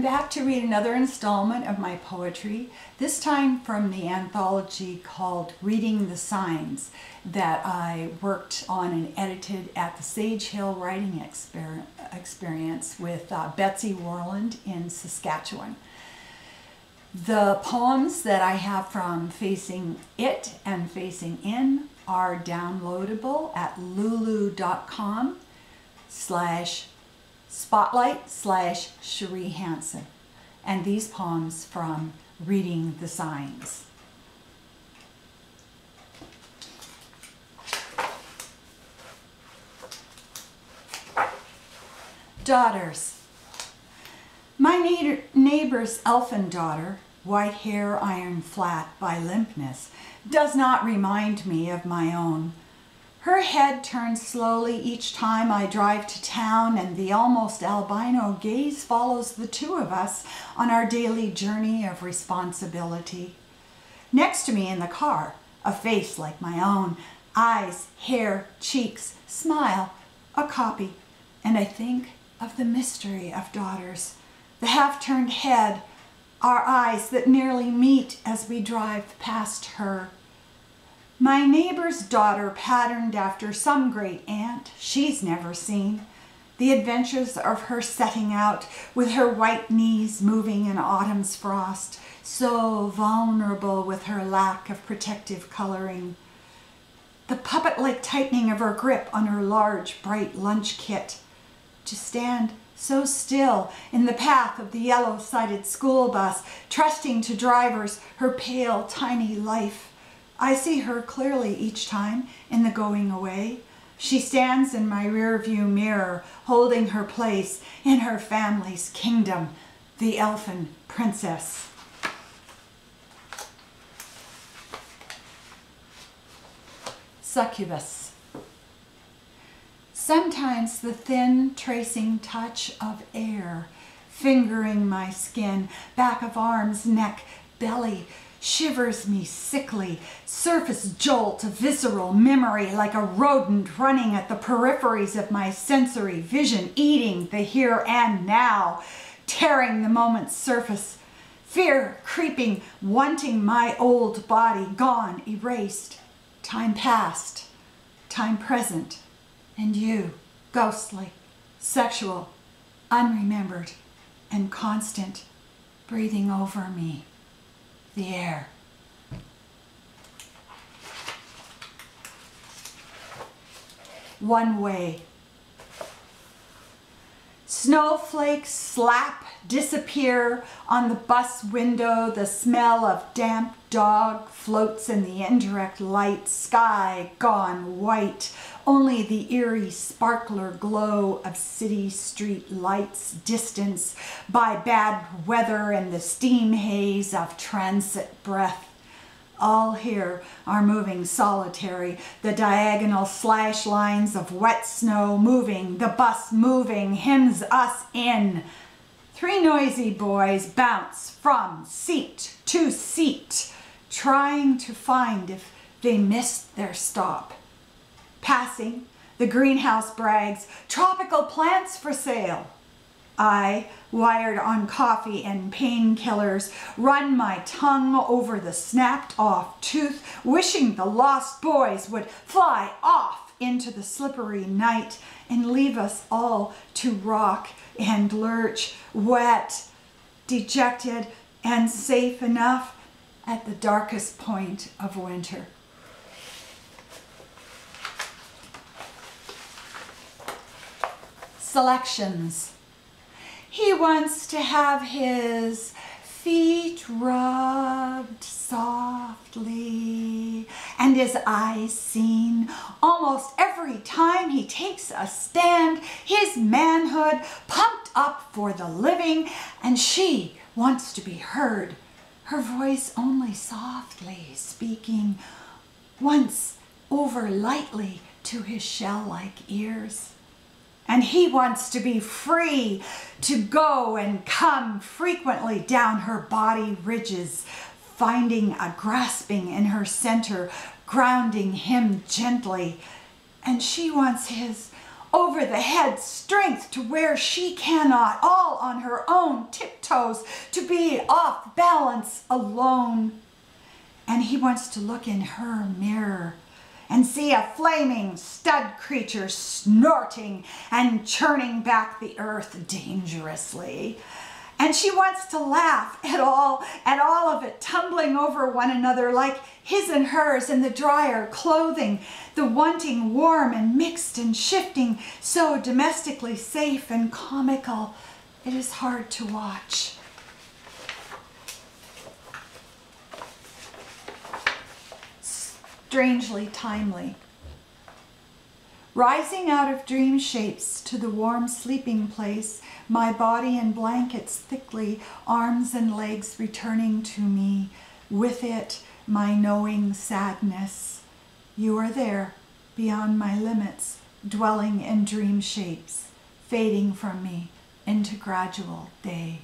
back to read another installment of my poetry, this time from the anthology called Reading the Signs that I worked on and edited at the Sage Hill Writing Experience with Betsy Warland in Saskatchewan. The poems that I have from Facing It and Facing In are downloadable at lulu.com/spotlight/Cherie Hanson. And these poems from Reading the Signs. Daughters. My neighbor's elfin daughter, white hair iron flat by limpness, does not remind me of my own. Her head turns slowly each time I drive to town, and the almost albino gaze follows the two of us on our daily journey of responsibility. Next to me in the car, a face like my own, eyes, hair, cheeks, smile, a copy, and I think of the mystery of daughters, the half-turned head, our eyes that nearly meet as we drive past her. My neighbor's daughter patterned after some great aunt she's never seen. The adventures of her setting out with her white knees moving in autumn's frost, so vulnerable with her lack of protective coloring. The puppet-like tightening of her grip on her large, bright lunch kit. To stand so still in the path of the yellow-sided school bus, trusting to drivers her pale, tiny life. I see her clearly each time in the going away. She stands in my rearview mirror, holding her place in her family's kingdom, the elfin princess. Succubus. Sometimes the thin tracing touch of air, fingering my skin, back of arms, neck, belly, shivers me sickly, surface jolt of visceral memory like a rodent running at the peripheries of my sensory vision, eating the here and now, tearing the moment's surface, fear creeping, wanting my old body gone, erased, time past, time present, and you, ghostly, sexual, unremembered, and constant, breathing over me. The air. One way. Snowflakes slap, disappear on the bus window. The smell of damp dog floats in the indirect light. Sky gone white. Only the eerie sparkler glow of city street lights, distance by bad weather and the steam haze of transit breath. All here are moving solitary, the diagonal slash lines of wet snow moving, the bus moving, hems us in. Three noisy boys bounce from seat to seat, trying to find if they missed their stop. Passing, the greenhouse brags, tropical plants for sale. I, wired on coffee and painkillers, run my tongue over the snapped off tooth, wishing the lost boys would fly off into the slippery night and leave us all to rock and lurch, wet, dejected, and safe enough at the darkest point of winter. Selections. He wants to have his feet rubbed softly and his eyes seen almost every time he takes a stand, his manhood pumped up for the living, and she wants to be heard, her voice only softly speaking, once over lightly to his shell-like ears. And he wants to be free to go and come frequently down her body ridges, finding a grasping in her center, grounding him gently. And she wants his over the head strength to where she cannot, all on her own tiptoes, to be off balance alone. And he wants to look in her mirror and see a flaming stud creature snorting and churning back the earth dangerously. And she wants to laugh at all of it tumbling over one another like his and hers in the dryer clothing, the wanting warm and mixed and shifting, so domestically safe and comical, it is hard to watch. Strangely timely. Rising out of dream shapes to the warm sleeping place, my body in blankets thickly, arms and legs returning to me, with it my knowing sadness. You are there, beyond my limits, dwelling in dream shapes, fading from me into gradual day.